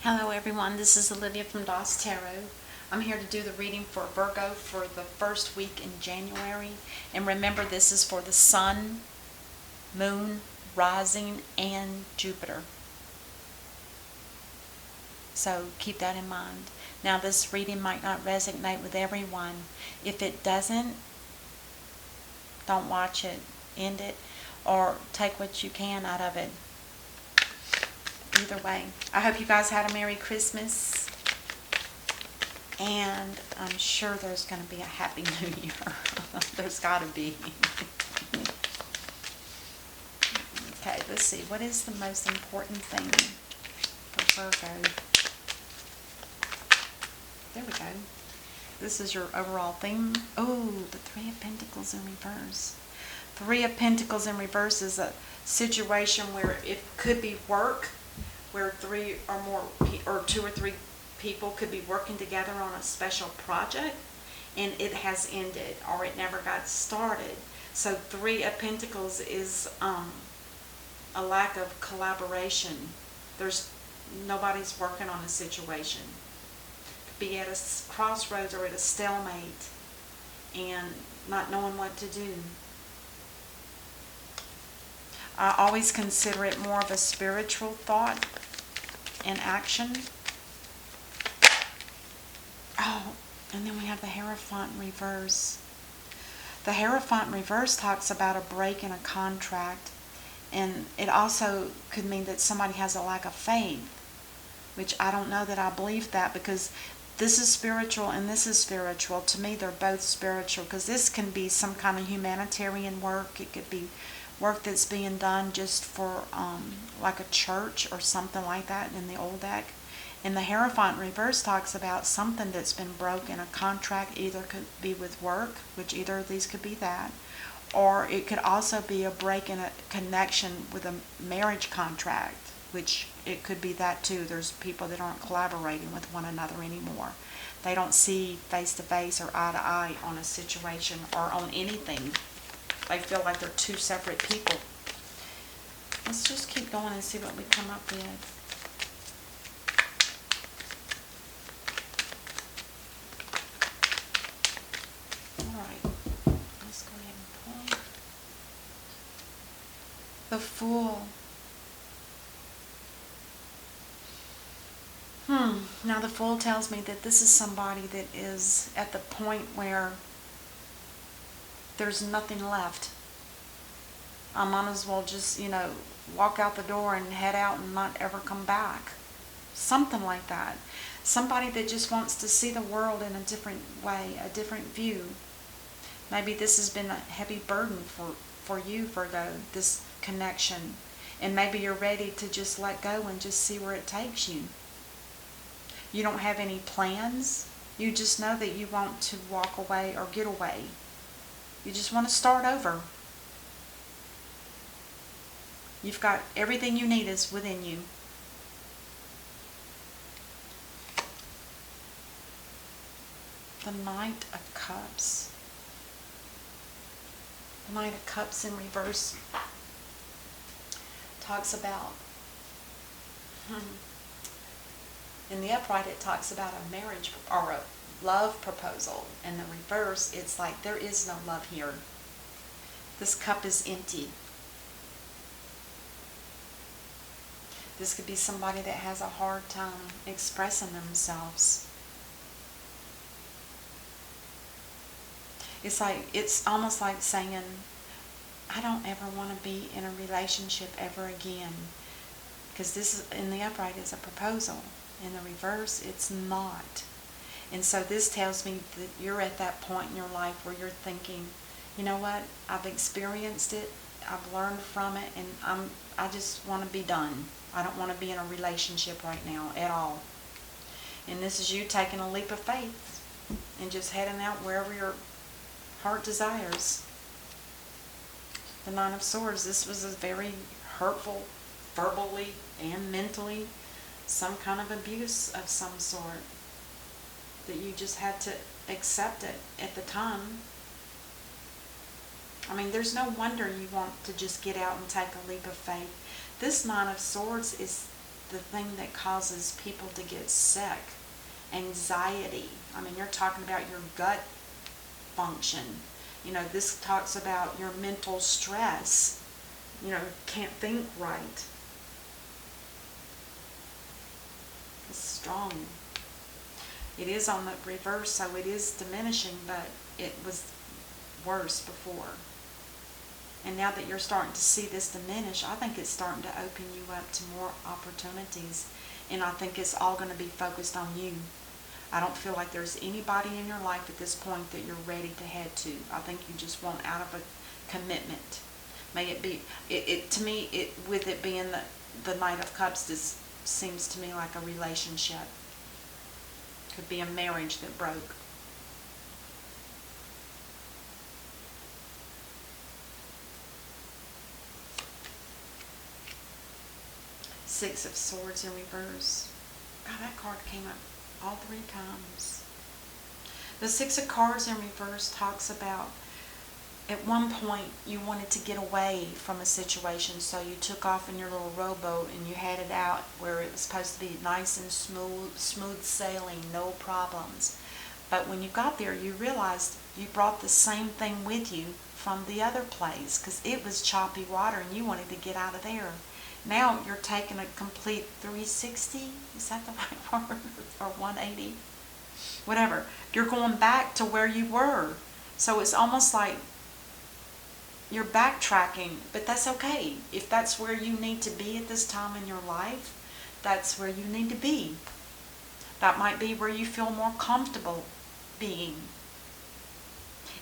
Hello everyone, this is Olivia from DOS Tarot. I'm here to do the reading for Virgo for the first week in January. And remember, this is for the Sun, Moon, Rising, and Jupiter. So keep that in mind. Now, this reading might not resonate with everyone. If it doesn't, don't watch it, end it, or take what you can out of it. Either way, I hope you guys had a Merry Christmas, and I'm sure there's going to be a Happy New Year. There's got to be. Okay, let's see. What is the most important thing for Virgo? There we go. This is your overall theme. Oh, the Three of Pentacles in reverse. Three of Pentacles in reverse is a situation where it could be work, where three or more, or two or three people could be working together on a special project, and it has ended, or it never got started. So Three of Pentacles is a lack of collaboration. Nobody's working on a situation. Could be at a crossroads or at a stalemate, and not knowing what to do. I always consider it more of a spiritual thought and action. Oh, and then we have the Hierophant in reverse. The Hierophant in reverse talks about a break in a contract, and it also could mean that somebody has a lack of faith, which I don't know that I believe that, because this is spiritual and this is spiritual. To me, they're both spiritual, because this can be some kind of humanitarian work. It could be work that's being done just for like a church or something like that in the old deck. And the Hierophant reverse talks about something that's been broken, a contract. Either could be with work, which either of these could be that, or it could also be a break in a connection with a marriage contract, which it could be that too. There's people that aren't collaborating with one another anymore. They don't see face to face or eye to eye on a situation or on anything. They feel like they're two separate people. Let's just keep going and see what we come up with. Alright, let's go ahead and pull. The Fool. Now the Fool tells me that this is somebody that is at the point where there's nothing left. I might as well just, walk out the door and head out and not ever come back. Something like that. Somebody that just wants to see the world in a different way, a different view. Maybe this has been a heavy burden for you, Virgo, this connection. And maybe you're ready to just let go and just see where it takes you. You don't have any plans. You just know that you want to walk away or get away. You just want to start over. You've got everything you need is within you. The Knight of Cups. The Knight of Cups in reverse talks about, in the upright it talks about a marriage or a love proposal. In the reverse, it's like there is no love here. This cup is empty. This could be somebody that has a hard time expressing themselves. It's almost like saying, I don't ever want to be in a relationship ever again. Because this is, in the upright, is a proposal. In the reverse, it's not. And so this tells me that you're at that point in your life where you're thinking, you know what, I've experienced it, I've learned from it, and I just want to be done. I don't want to be in a relationship right now at all. And this is you taking a leap of faith and just heading out wherever your heart desires. The Nine of Swords, this was a very hurtful, verbally and mentally, some kind of abuse of some sort, that you just had to accept it at the time. I mean, there's no wonder you want to just get out and take a leap of faith. This Nine of Swords is the thing that causes people to get sick. Anxiety. I mean, you're talking about your gut function. This talks about your mental stress. Can't think right. It's strong. It is on the reverse, so it is diminishing, but it was worse before. And now that you're starting to see this diminish, I think it's starting to open you up to more opportunities. And I think it's all going to be focused on you. I don't feel like there's anybody in your life at this point that you're ready to head to. I think you just want out of a commitment. May it be, to me, with it being the Knight of Cups, this seems to me like a relationship. Could be a marriage that broke. Six of Swords in reverse. God, that card came up all 3 times. The Six of Cards in reverse talks about at one point you wanted to get away from a situation, so you took off in your little rowboat and you headed out where it was supposed to be nice and smooth sailing, no problems. But when you got there, you realized you brought the same thing with you from the other place because it was choppy water and you wanted to get out of there. Now you're taking a complete 360, is that the right word? Or 180? Whatever. You're going back to where you were. So it's almost like you're backtracking, but that's okay. If that's where you need to be at this time in your life, that's where you need to be. That might be where you feel more comfortable being.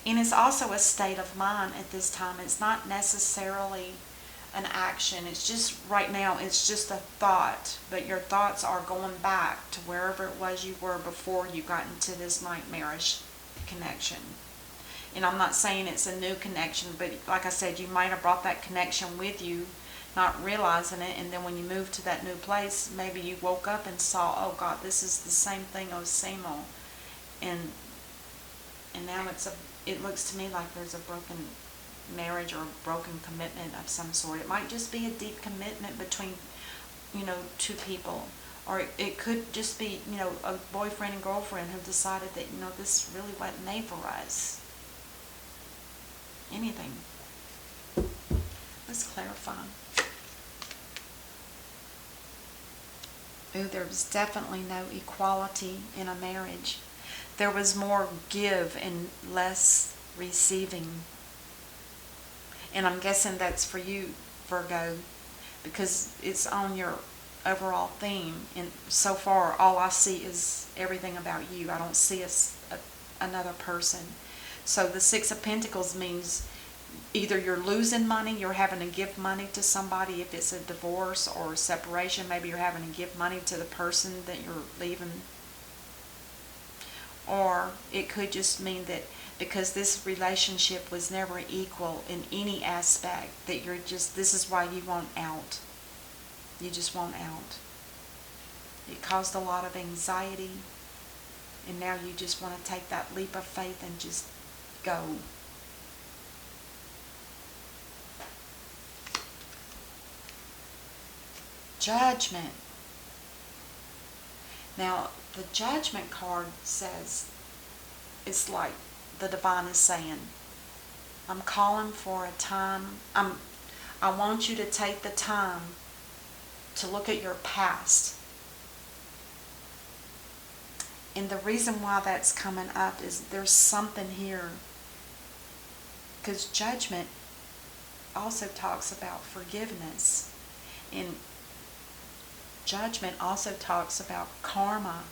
And it's also a state of mind at this time. It's not necessarily an action. It's just, right now, it's just a thought. But your thoughts are going back to wherever it was you were before you got into this nightmarish connection. And I'm not saying it's a new connection, but like I said, you might have brought that connection with you, not realizing it, and then when you moved to that new place, maybe you woke up and saw, oh God, this is the same thing, oh same old. And now it looks to me like there's a broken marriage or a broken commitment of some sort. It might just be a deep commitment between, 2 people. Or it could just be, a boyfriend and girlfriend who decided that, this really wasn't made for us. Anything. Let's clarify. Ooh, there was definitely no equality in a marriage. There was more give and less receiving. And I'm guessing that's for you, Virgo, because it's on your overall theme. And so far, all I see is everything about you. I don't see another person. So the Six of Pentacles means either you're losing money, you're having to give money to somebody if it's a divorce or a separation. Maybe you're having to give money to the person that you're leaving. Or it could just mean that because this relationship was never equal in any aspect, that this is why you want out. You just want out. It caused a lot of anxiety, and now you just want to take that leap of faith and just go. Judgment. Now, the Judgment card says, it's like the Divine is saying, I'm calling for a time, I want you to take the time to look at your past. And the reason why that's coming up is there's something here. Because Judgment also talks about forgiveness. And Judgment also talks about karma.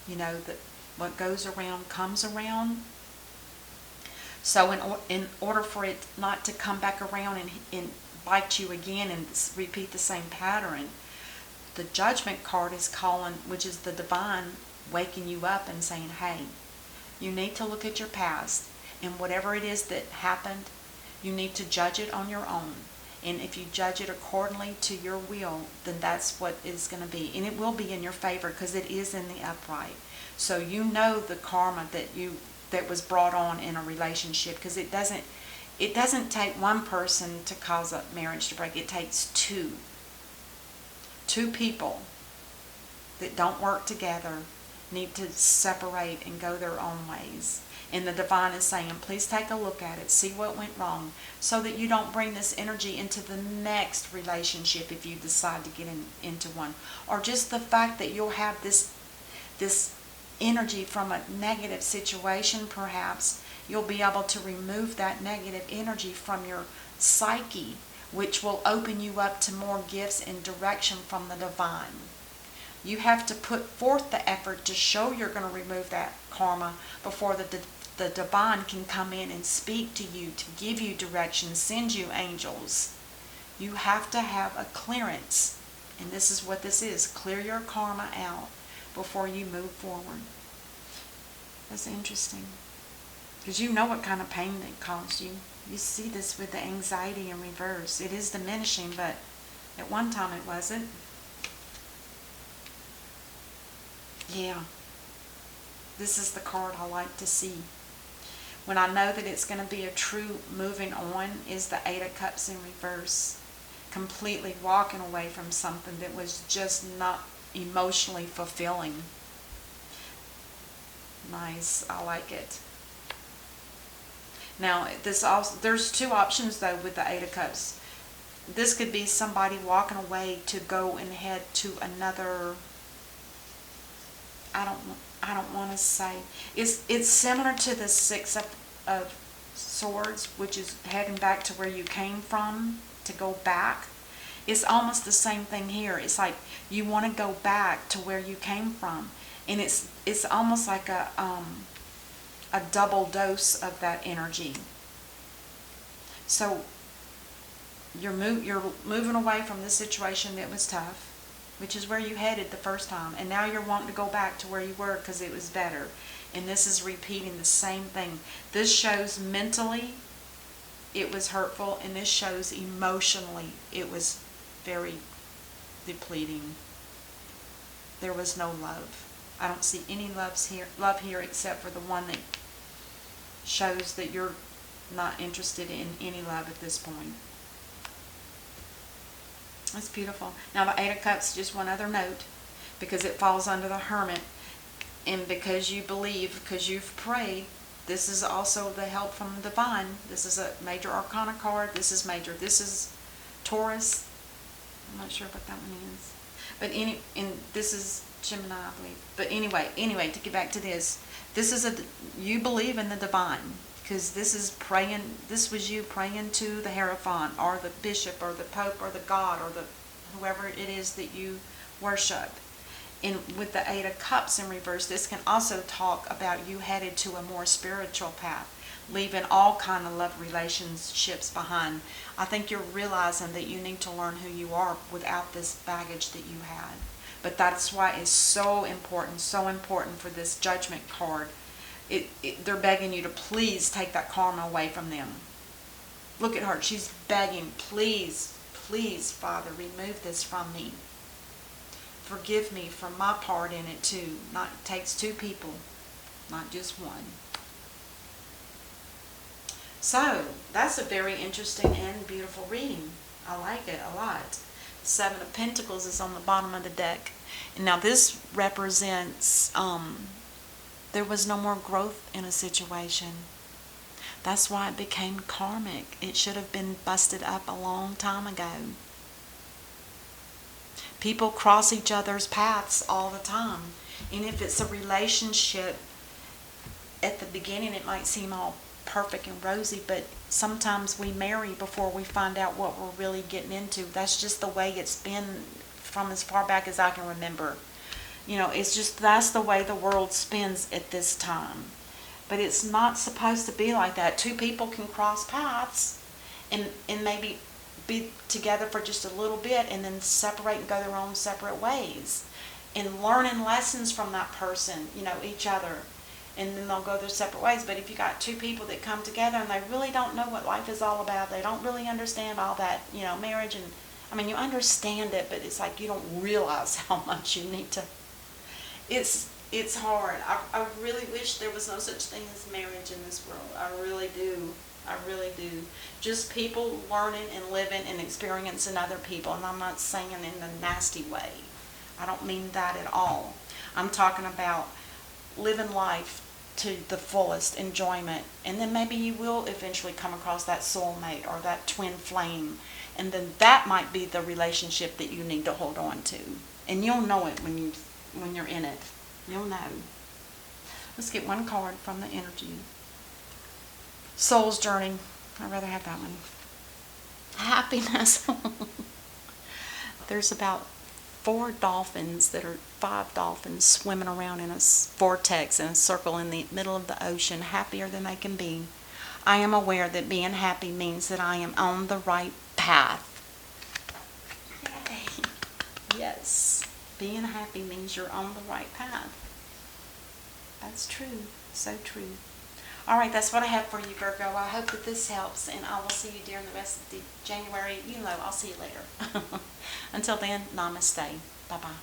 That what goes around comes around. So in order for it not to come back around and bite you again and repeat the same pattern, the Judgment card is calling, which is the Divine, waking you up and saying, hey, you need to look at your past, and whatever it is that happened, you need to judge it on your own. And if you judge it accordingly to your will, then that's what it's going to be. And it will be in your favor because it is in the upright. So the karma that was brought on in a relationship, because it doesn't take one person to cause a marriage to break. It takes two people that don't work together need to separate and go their own ways. And the divine is saying, please take a look at it, see what went wrong, so that you don't bring this energy into the next relationship if you decide to get into one. Or just the fact that you'll have this energy from a negative situation, perhaps, you'll be able to remove that negative energy from your psyche, which will open you up to more gifts and direction from the divine. You have to put forth the effort to show you're going to remove that karma before the divine can come in and speak to you, to give you direction, send you angels. You have to have a clearance. And this is what this is. Clear your karma out before you move forward. That's interesting. Because you know what kind of pain it caused you. You see this with the anxiety in reverse. It is diminishing, but at one time it wasn't. Yeah. This is the card I like to see. When I know that it's going to be a true moving on is the Eight of Cups in reverse. Completely walking away from something that was just not emotionally fulfilling. Nice. I like it. Now, there's two options though with the Eight of Cups. This could be somebody walking away to go and head to another. I don't want to say. It's similar to the Six of Swords, which is heading back to where you came from, to go back. It's almost the same thing here. It's like you want to go back to where you came from, and it's almost like a double dose of that energy. So you're moving away from this situation that was tough, which is where you headed the first time, and now you're wanting to go back to where you were because it was better. And this is repeating the same thing. This shows mentally it was hurtful, and this shows emotionally it was very depleting. There was no love. I don't see any love here except for the one that shows that you're not interested in any love at this point. That's beautiful. Now the Eight of Cups, just one other note, because it falls under the Hermit, and because you believe, because you've prayed, this is also the help from the divine. This is a major arcana card. This is major. This is Taurus. I'm not sure what that one is. But this is Gemini, I believe. But anyway, to get back to this is you believe in the divine, because this is praying. This was you praying to the Hierophant or the Bishop or the Pope or the God or the whoever it is that you worship. And with the Eight of Cups in reverse, this can also talk about you headed to a more spiritual path, leaving all kind of love relationships behind. I think you're realizing that you need to learn who you are without this baggage that you had. But that's why it's so important for this Judgment card. They're begging you to please take that karma away from them. Look at her. She's begging, please, please, Father, remove this from me. Forgive me for my part in it too. It takes two people, not just one. So, that's a very interesting and beautiful reading. I like it a lot. Seven of Pentacles is on the bottom of the deck. And now this represents there was no more growth in a situation. That's why it became karmic. It should have been busted up a long time ago. People cross each other's paths all the time. And if it's a relationship, at the beginning it might seem all perfect and rosy, but sometimes we marry before we find out what we're really getting into. That's just the way it's been from as far back as I can remember. It's just that's the way the world spins at this time. But it's not supposed to be like that. Two people can cross paths and maybe be together for just a little bit and then separate and go their own separate ways. And learning lessons from that person, each other. And then they'll go their separate ways. But if you got two people that come together and they really don't know what life is all about, they don't really understand all that, marriage, and you understand it, but it's like you don't realize how much you need to. It's hard. I really wish there was no such thing as marriage in this world. I really do. I really do. Just people learning and living and experiencing other people. And I'm not saying in a nasty way. I don't mean that at all. I'm talking about living life to the fullest enjoyment, and then maybe you will eventually come across that soulmate or that twin flame, and then that might be the relationship that you need to hold on to, and you'll know it when you're in it. You'll know. Let's get one card from the energy. Soul's Journey. I'd rather have that one. Happiness. There's about 5 dolphins swimming around in a vortex, in a circle in the middle of the ocean, happier than they can be. I am aware that being happy means that I am on the right path. Yay. Yes. Being happy means you're on the right path. That's true. So true. All right, that's what I have for you, Virgo. I hope that this helps, and I will see you during the rest of the January. I'll see you later. Until then, namaste. Bye-bye.